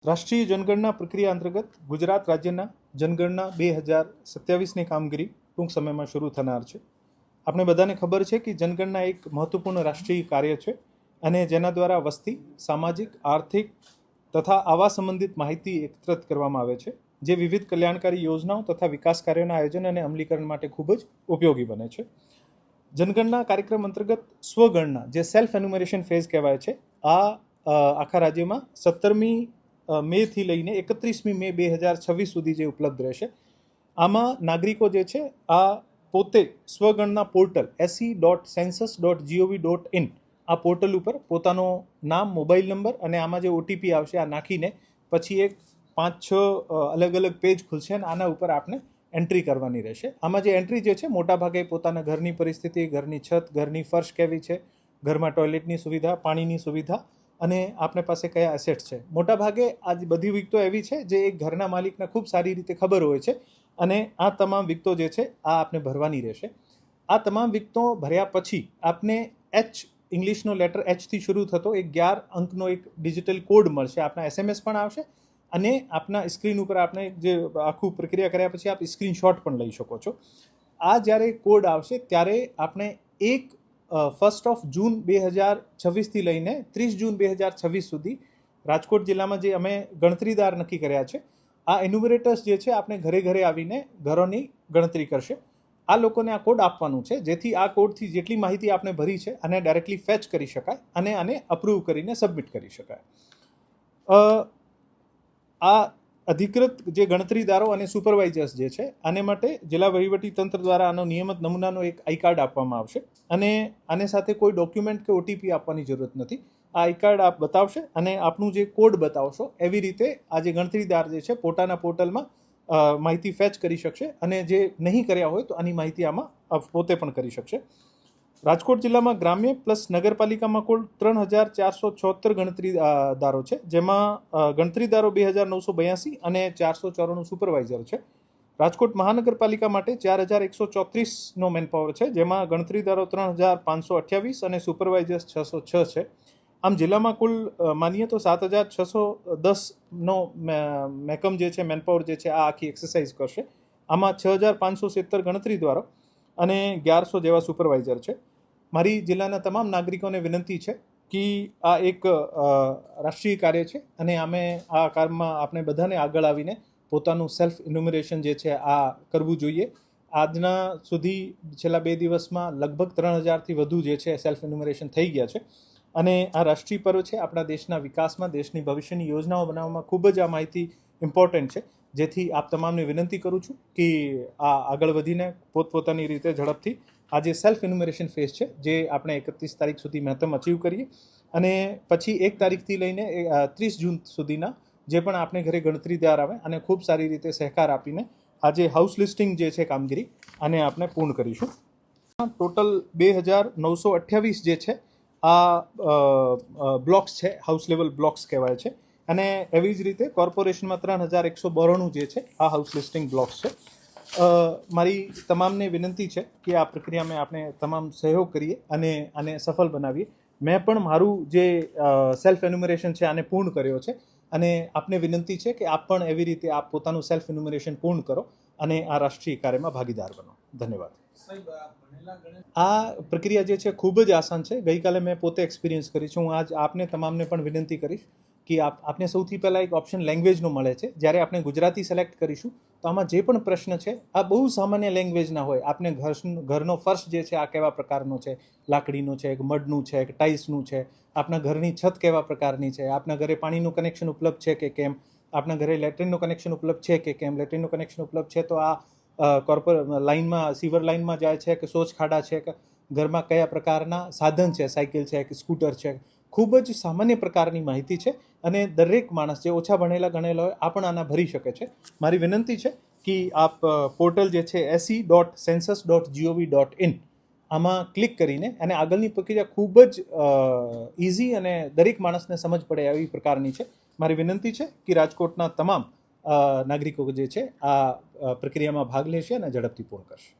રાષ્ટ્રીય જનગણના પ્રક્રિયા અંતર્ગત ગુજરાત રાજ્યના જનગણના 2027ની કામગીરી ટૂંક સમયમાં શરૂ થનાર છે. આપણે બધાને ખબર છે કે જનગણના એક મહત્વપૂર્ણ રાષ્ટ્રીય કાર્ય છે અને જેના દ્વારા વસ્તી, સામાજિક, આર્થિક તથા આવાસ સંબંધિત માહિતી એકત્રિત કરવામાં આવે છે, જે વિવિધ કલ્યાણકારી યોજનાઓ તથા વિકાસ કાર્યોના આયોજન અને અમલીકરણ માટે ખૂબ જ ઉપયોગી બને છે. જનગણના કાર્યક્રમ અંતર્ગત સ્વગણના, જે સેલ્ફ એન્યુમરેશન ફેઝ કહેવાય છે, આ આખા રાજ્યમાં 17મી મેથી લઈને 31મી મે 2026 સુધી જે ઉપલબ્ધ રહેશે. આમાં નાગરિકો જે છે આ પોતે સ્વગણના પોર્ટલ se.census.gov.in આ પોર્ટલ ઉપર પોતાનો નામ, મોબાઈલ નંબર અને આમાં જે ઓટીપી આવશે આ નાખીને પછી એક 5-6 અલગ અલગ પેજ ખુલશે અને આના ઉપર આપણે એન્ટ્રી કરવાની રહેશે. આમાં જે એન્ટ્રી જે છે મોટાભાગે પોતાના ઘરની પરિસ્થિતિ, ઘરની છત, ઘરની ફર્શ કેવી છે, ઘરમાં ટોયલેટની સુવિધા, પાણીની સુવિધા અને આપને પાસે કયા એસેટ્સ છે. મોટાભાગે આ બધી વિગતો એવી છે જે એક ઘરના માલિકને ખૂબ સારી રીતે ખબર હોય છે અને આ તમામ વિગતો જે છે આ આપને ભરવાની રહેશે. આ તમામ વિગતો ભર્યા પછી આપને ઇંગ્લિશનો લેટર એચથી શરૂ થતો એક 11 અંકનો એક ડિજિટલ કોડ મળશે. આપના એસએમએસ પણ આવશે અને આપના સ્ક્રીન ઉપર આપણે જે આખું પ્રક્રિયા કર્યા પછી આપ સ્ક્રીનશોટ પણ લઈ શકો છો. આ જ્યારે કોડ આવશે ત્યારે આપણે 1 જૂન 2026થી લઈને 30 જૂન 2026 સુધી રાજકોટ જિલ્લામાં જે અમે ગણતરીદાર નક્કી કર્યા છે, આ એન્યુમરેટર્સ જે છે આપણે ઘરે ઘરે આવીને ઘરોની ગણતરી કરશે. આ લોકોને આ કોડ આપવાનું છે, જેથી આ કોડથી જેટલી માહિતી આપણે ભરી છે આને ડાયરેક્ટલી ફેચ કરી શકાય અને આને અપ્રૂવ કરીને સબમિટ કરી શકાય. આ અધિકૃત જે ગણતરીદારો અને સુપરવાઇઝર્સ જે છે આને માટે જિલ્લા વહીવટી તંત્ર દ્વારા આનો નિયમિત નમૂનાનો એક આઈ કાર્ડ આપવામાં આવશે અને આને સાથે કોઈ ડોક્યુમેન્ટ કે ઓટીપી આપવાની જરૂરત નથી. આ આઈ કાર્ડ આપ બતાવશે અને આપનું જે કોડ બતાવશો એવી રીતે આ જે ગણતરીદાર જે છે પોતાના પોર્ટલમાં માહિતી ફેચ કરી શકશે અને જે નહીં કર્યા હોય તો આની માહિતી આમાં પોતે પણ કરી શકશે. રાજકોટ જિલ્લામાં ગ્રામ્ય પ્લસ નગરપાલિકામાં કુલ 3476 ગણતરીદારો છે, જેમાં ગણતરીદારો 2982 અને 494 સુપરવાઇઝર છે. રાજકોટ મહાનગરપાલિકા માટે 4134નો મેનપાવર છે, જેમાં ગણતરીદારો 3528 અને સુપરવાઇઝર્સ 606 છે. આમ જિલ્લામાં કુલ માનીએ તો 7610નો મેકમ જે છે, મેનપાવર જે છે આ આખી એક્સરસાઇઝ કરશે. આમાં 6570 ગણતરીદારો અને 1100 જેવા સુપરવાઇઝર છે. મારી જિલ્લાના તમામ નાગરિકોને વિનંતી છે કે આ એક રાષ્ટ્રીય કાર્ય છે અને અમે આ કાર્યમાં આપણે બધાને આગળ આવીને પોતાનું સેલ્ફ ઇન્યુમરેશન જે છે આ કરવું જોઈએ. આજના સુધી છેલ્લા 2 દિવસમાં લગભગ 3000થી વધુ જે છે સેલ્ફ ઇન્યુમરેશન થઈ ગયા છે અને આ રાષ્ટ્રીય પર્વ છે. આપણા દેશના વિકાસમાં, દેશની ભવિષ્યની યોજનાઓ બનાવવામાં ખૂબ જ આ માહિતી ઇમ્પોર્ટન્ટ છે, જેથી આપ તમામને વિનંતી કરું છું કે આ આગળ વધીને પોતપોતાની રીતે ઝડપથી આ જે સેલ્ફ ઇન્યુમરેશન ફેઝ છે જે આપણે 31 તારીખ સુધી મહત્તમ અચીવ કરીએ અને પછી 1 તારીખથી લઈને 30 જૂન સુધીના જે પણ આપણે ઘરે ગણતરીદાર આવે અને ખૂબ સારી રીતે સહકાર આપીને આ જે હાઉસ લિસ્ટિંગ જે છે કામગીરી આને આપણે પૂર્ણ કરીશું. ટોટલ 2928 જે છે આ બ્લોક્સ છે, હાઉસ લેવલ બ્લોક્સ કહેવાય છે અને એવી જ રીતે કોર્પોરેશનમાં 3192 જે છે આ હાઉસ લિસ્ટિંગ બ્લોક્સ છે. મારી તમામને વિનંતી છે કે આ પ્રક્રિયામાં આપણે તમામ સહયોગ કરીએ અને આને સફળ બનાવીએ. મેં પણ મારું જે સેલ્ફ એન્યુમરેશન છે આને પૂર્ણ કર્યો છે અને આપને વિનંતી છે કે આપ પણ એવી રીતે આપ પોતાનું સેલ્ફ એન્યુમરેશન પૂર્ણ કરો અને આ રાષ્ટ્રીય કાર્યમાં ભાગીદાર બનો. ધન્યવાદ. આ પ્રક્રિયા જે છે ખૂબ જ આસાન છે. ગઈકાલે મેં પોતે એક્સપિરિયન્સ કરી છે. હું આજ આપને તમામને પણ વિનંતી કરીશ કે આપને સૌથી પહેલાં એક ઓપ્શન લેંગ્વેજનો મળે છે. જ્યારે આપણે ગુજરાતી સિલેક્ટ કરીશું તો આમાં જે પણ પ્રશ્ન છે આ બહુ સામાન્ય લેંગ્વેજના હોય. આપને ઘરનો ફર્શ જે છે આ કેવા પ્રકારનો છે, લાકડીનો છે કે મડનું છે કે ટાઇલ્સનું છે, આપના ઘરની છત કેવા પ્રકારની છે, આપના ઘરે પાણીનું કનેક્શન ઉપલબ્ધ છે કે કેમ, આપના ઘરે લેટ્રિનનું કનેક્શન ઉપલબ્ધ છે કે કેમ. લેટ્રિનનું કનેક્શન ઉપલબ્ધ છે તો આ લાઇનમાં, સીવર લાઇનમાં જાય છે કે શૌચ ખાડા છે કે ઘરમાં કયા પ્રકારના સાધન છે, સાયકલ છે કે સ્કૂટર છે. ખૂબ જ સામાન્ય પ્રકારની માહિતી છે અને દરેક માણસ જે ઓછા ભણેલા ગણેલા હોય આ પણ આના ભરી શકે છે. મારી વિનંતી છે કે આપ પોર્ટલ જે છે se.census.gov.in આમાં ક્લિક કરીને અને આગળની પ્રક્રિયા ખૂબ જ ઇઝી અને દરેક માણસને સમજ પડે એવી પ્રકારની છે. મારી વિનંતી છે કે રાજકોટના તમામ નાગરિકો જે છે આ પ્રક્રિયામાં ભાગ લેશે અને ઝડપથી પૂર્ણ કરશે.